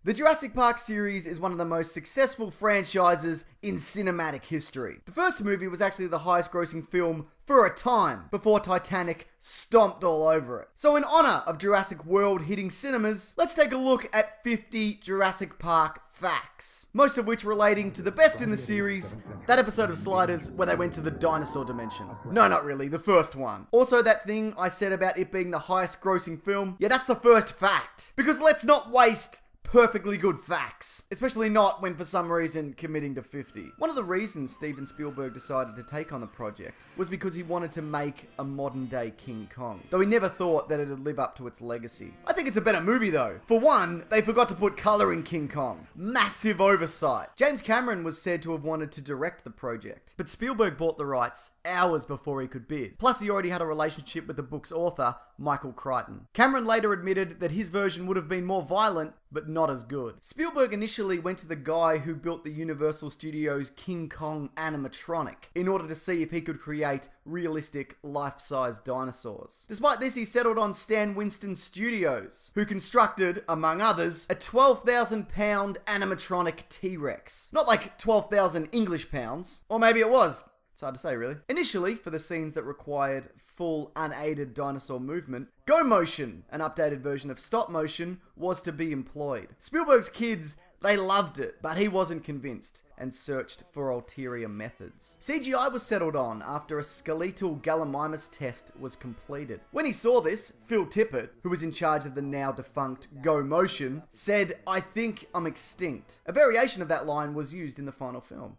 The Jurassic Park series is one of the most successful franchises in cinematic history. The first movie was actually the highest grossing film for a time, before Titanic stomped all over it. So in honor of Jurassic World hitting cinemas, let's take a look at 50 Jurassic Park facts. Most of which relating to the best in the series, that episode of Sliders where they went to the dinosaur dimension. No, not really, the first one. Also that thing I said about it being the highest grossing film, yeah, that's the first fact. Because let's not waste perfectly good facts. Especially not when for some reason committing to 50. One of the reasons Steven Spielberg decided to take on the project was because he wanted to make a modern day King Kong. Though he never thought that it'd live up to its legacy. I think it's a better movie though. For one, they forgot to put colour in King Kong. Massive oversight. James Cameron was said to have wanted to direct the project, but Spielberg bought the rights hours before he could bid. Plus he already had a relationship with the book's author, Michael Crichton. Cameron later admitted that his version would have been more violent, but not as good. Spielberg initially went to the guy who built the Universal Studios King Kong animatronic in order to see if he could create realistic, life-size dinosaurs. Despite this, he settled on Stan Winston Studios, who constructed, among others, a 12,000-pound animatronic T-Rex. Not like 12,000 English pounds, or maybe it was. It's hard to say, really. Initially, for the scenes that required full, unaided dinosaur movement, Go Motion, an updated version of stop motion, was to be employed. Spielberg's kids, they loved it, but he wasn't convinced and searched for ulterior methods. CGI was settled on after a skeletal gallimimus test was completed. When he saw this, Phil Tippett, who was in charge of the now defunct Go Motion, said, "I think I'm extinct." A variation of that line was used in the final film.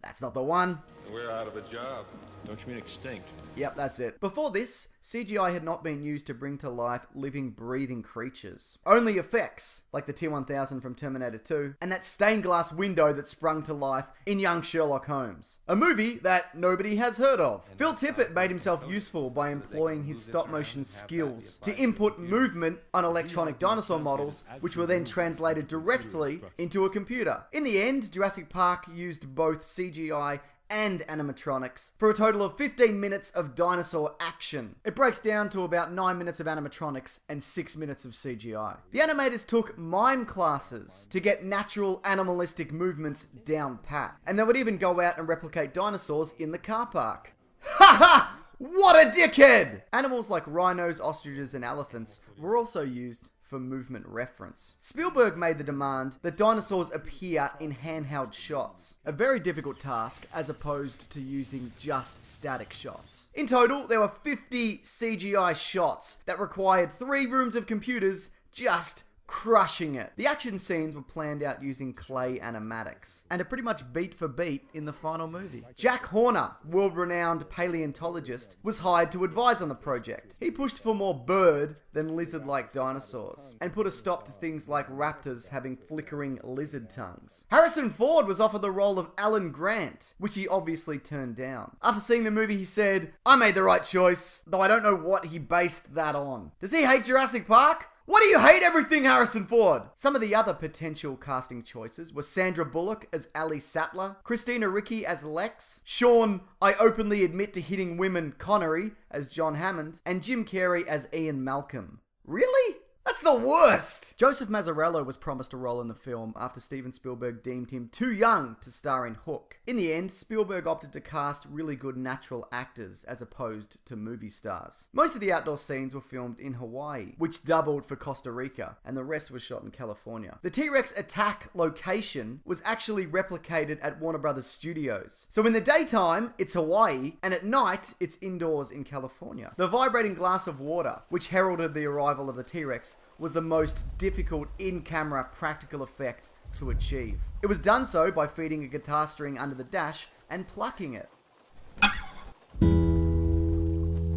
That's not the one. We're out of a job. Don't you mean extinct? Yep, that's it. Before this, CGI had not been used to bring to life living, breathing creatures. Only effects, like the T-1000 from Terminator 2, and that stained glass window that sprung to life in Young Sherlock Holmes. A movie that nobody has heard of. Phil Tippett made himself useful by employing his stop-motion skills to input movement on electronic dinosaur models, which were then translated directly into a computer. In the end, Jurassic Park used both CGI and animatronics for a total of 15 minutes of dinosaur action. It breaks down to about 9 minutes of animatronics and 6 minutes of CGI. The animators took mime classes to get natural animalistic movements down pat, and they would even go out and replicate dinosaurs in the car park. Ha ha! What a dickhead! Animals like rhinos, ostriches, and elephants were also used for movement reference. Spielberg made the demand that dinosaurs appear in handheld shots, a very difficult task as opposed to using just static shots. In total, there were 50 CGI shots that required 3 rooms of computers just crushing it. The action scenes were planned out using clay animatics, and are pretty much beat for beat in the final movie. Jack Horner, world-renowned paleontologist, was hired to advise on the project. He pushed for more bird than lizard-like dinosaurs, and put a stop to things like raptors having flickering lizard tongues. Harrison Ford was offered the role of Alan Grant, which he obviously turned down. After seeing the movie, he said, "I made the right choice, though I don't know what he based that on." Does he hate Jurassic Park? Why do you hate everything, Harrison Ford? Some of the other potential casting choices were Sandra Bullock as Ali Sattler, Christina Ricci as Lex, Sean, I openly admit to hitting women, Connery as John Hammond, and Jim Carrey as Ian Malcolm. Really? That's the worst! Joseph Mazzarello was promised a role in the film after Steven Spielberg deemed him too young to star in Hook. In the end, Spielberg opted to cast really good natural actors as opposed to movie stars. Most of the outdoor scenes were filmed in Hawaii, which doubled for Costa Rica, and the rest was shot in California. The T-Rex attack location was actually replicated at Warner Brothers Studios. So in the daytime, it's Hawaii, and at night, it's indoors in California. The vibrating glass of water, which heralded the arrival of the T-Rex, was the most difficult in-camera practical effect to achieve. It was done so by feeding a guitar string under the dash and plucking it.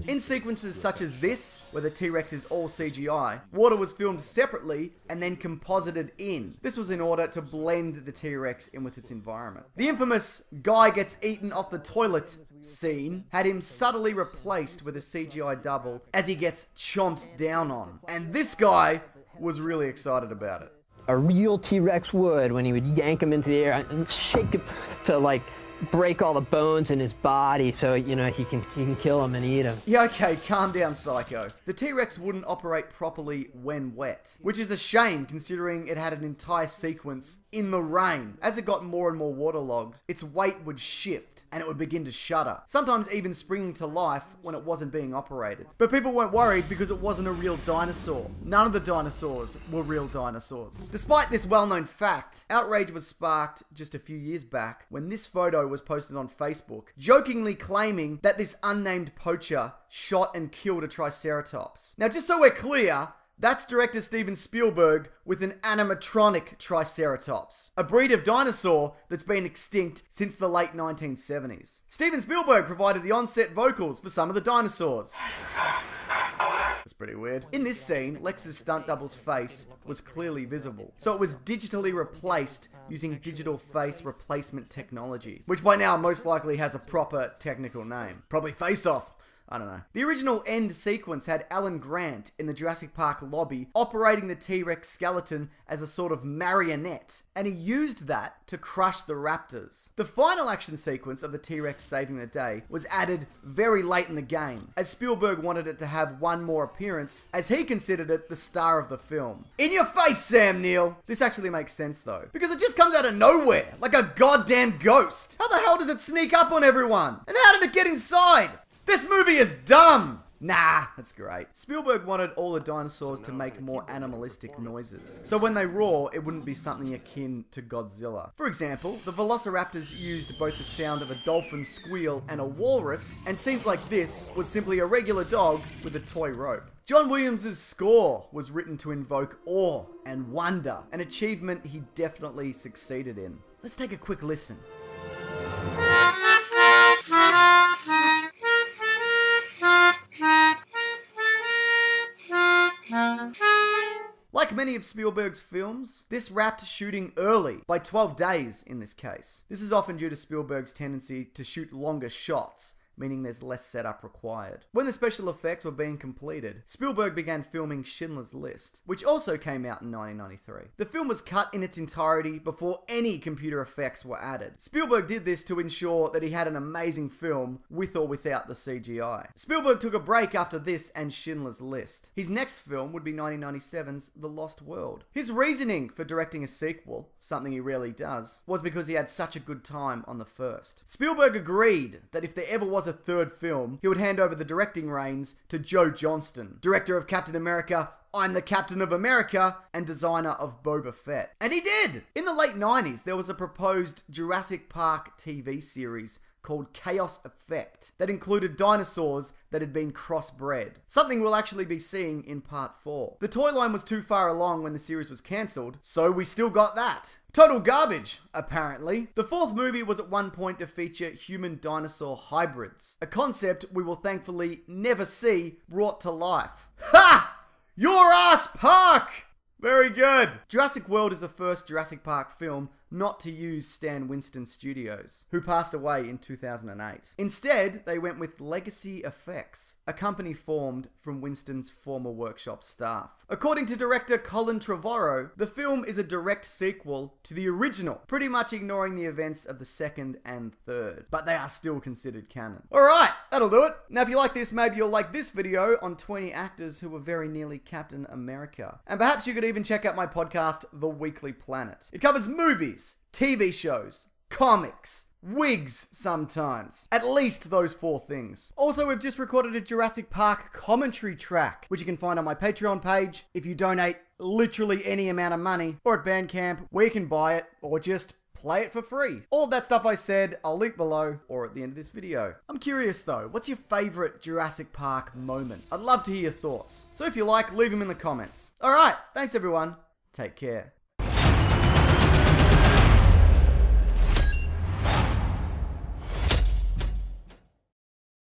In sequences such as this, where the T-Rex is all CGI, water was filmed separately and then composited in. This was in order to blend the T-Rex in with its environment. The infamous guy gets eaten off the toilet scene had him subtly replaced with a CGI double as he gets chomped down on. And this guy was really excited about it. A real T-Rex would when he would yank him into the air and shake it to like break all the bones in his body so, you know, he can kill him and eat him. Yeah, okay, calm down, Psycho. The T-Rex wouldn't operate properly when wet, which is a shame considering it had an entire sequence in the rain. As it got more and more waterlogged, its weight would shift and it would begin to shudder, sometimes even springing to life when it wasn't being operated. But people weren't worried because it wasn't a real dinosaur. None of the dinosaurs were real dinosaurs. Despite this well-known fact, outrage was sparked just a few years back when this photo was posted on Facebook, jokingly claiming that this unnamed poacher shot and killed a Triceratops. Now, just so we're clear, that's director Steven Spielberg with an animatronic Triceratops, a breed of dinosaur that's been extinct since the late 1970s. Steven Spielberg provided the on-set vocals for some of the dinosaurs. That's pretty weird. In this scene, Lex's stunt double's face was clearly visible, so it was digitally replaced using digital face replacement technology, which by now most likely has a proper technical name. Probably Face Off. I don't know. The original end sequence had Alan Grant in the Jurassic Park lobby operating the T-Rex skeleton as a sort of marionette, and he used that to crush the raptors. The final action sequence of the T-Rex saving the day was added very late in the game, as Spielberg wanted it to have one more appearance, as he considered it the star of the film. In your face, Sam Neill! This actually makes sense though, because it just comes out of nowhere, like a goddamn ghost. How the hell does it sneak up on everyone? And how did it get inside? This movie is dumb! Nah, that's great. Spielberg wanted all the dinosaurs to make more animalistic noises, so when they roar, it wouldn't be something akin to Godzilla. For example, the Velociraptors used both the sound of a dolphin squeal and a walrus, and scenes like this was simply a regular dog with a toy rope. John Williams' score was written to invoke awe and wonder, an achievement he definitely succeeded in. Let's take a quick listen. Like many of Spielberg's films, this wrapped shooting early, by 12 days in this case. This is often due to Spielberg's tendency to shoot longer shots, meaning there's less setup required. When the special effects were being completed, Spielberg began filming Schindler's List, which also came out in 1993. The film was cut in its entirety before any computer effects were added. Spielberg did this to ensure that he had an amazing film with or without the CGI. Spielberg took a break after this and Schindler's List. His next film would be 1997's The Lost World. His reasoning for directing a sequel, something he rarely does, was because he had such a good time on the first. Spielberg agreed that if there ever was a third film, he would hand over the directing reins to Joe Johnston, director of Captain America, I'm the Captain of America, and designer of Boba Fett. And he did! In the late 90s, there was a proposed Jurassic Park TV series called Chaos Effect that included dinosaurs that had been crossbred. Something we'll actually be seeing in part 4. The toy line was too far along when the series was cancelled, so we still got that. Total garbage, apparently. The fourth movie was at one point to feature human-dinosaur hybrids, a concept we will thankfully never see brought to life. Ha! Your ass Park! Very good. Jurassic World is the first Jurassic Park film not to use Stan Winston Studios, who passed away in 2008. Instead, they went with Legacy Effects, a company formed from Winston's former workshop staff. According to director Colin Trevorrow, the film is a direct sequel to the original, pretty much ignoring the events of the second and third, but they are still considered canon. Alright, that'll do it. Now if you like this, maybe you'll like this video on 20 actors who were very nearly Captain America. And perhaps you could even check out my podcast, The Weekly Planet. It covers movies, TV shows, comics, wigs sometimes. At least those 4 things. Also, we've just recorded a Jurassic Park commentary track, which you can find on my Patreon page if you donate literally any amount of money, or at Bandcamp where you can buy it or just play it for free. All of that stuff I said, I'll link below or at the end of this video. I'm curious though, what's your favorite Jurassic Park moment? I'd love to hear your thoughts. So if you like, leave them in the comments. Alright, thanks everyone. Take care.